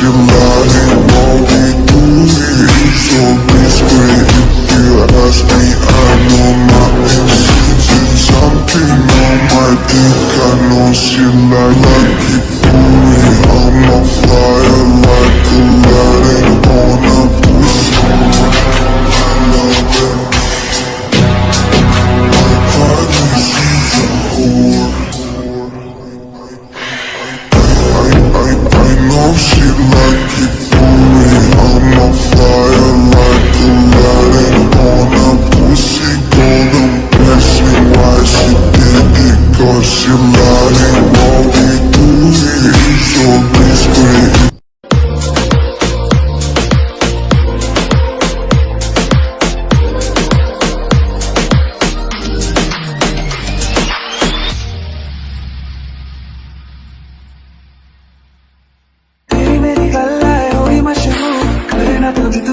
she lying while we do it. So discreet, if you ask me, I know my MC's is something on my dick. I know she like it for it. I'm on fire like Aladdin on a pussy. I love it. My body, she's a whore. I know she like it for it. I'm on fire like Aladdin on a pussy. Golden blessing, why she did it? Cause she lying while we do it. So discreet.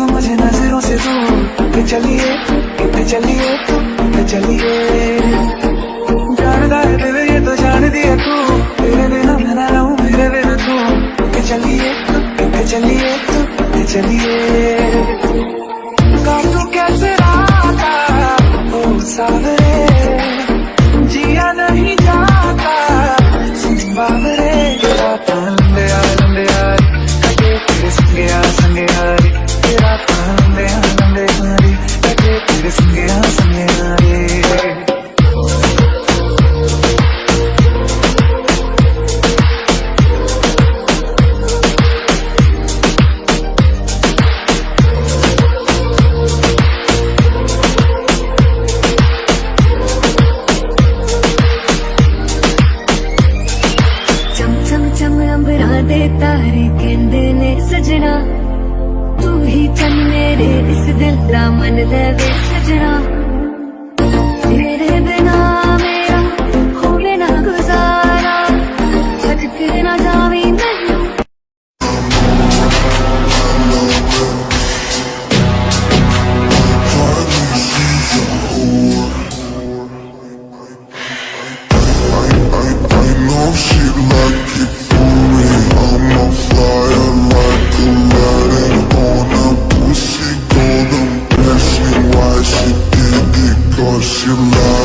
मुझे नजरों से दूर के चलिए जानदा है दिल ये तो जान दिया तू तेरे बिना मैं ना रहूं मेरे बिना तू के चलिए काटू कैसे राता ओ सावरे जिया नहीं जाता बाबरे रात लंबे यार कटे तेरे संगे यारी तेरा लंबे यारी कटे तेरे संगे यारी अंबरा दे तारे कहंदे ने सजना तू ही चन मेरे इस दिल दा मन लवे सजना तेरे बिना मेरा होवे ना गुजारा छड़ के ना जावी मैनू I know she like it for it. I'm on fire like Aladdin on a pussy. Golden blessing, why she did it? Cause she lied.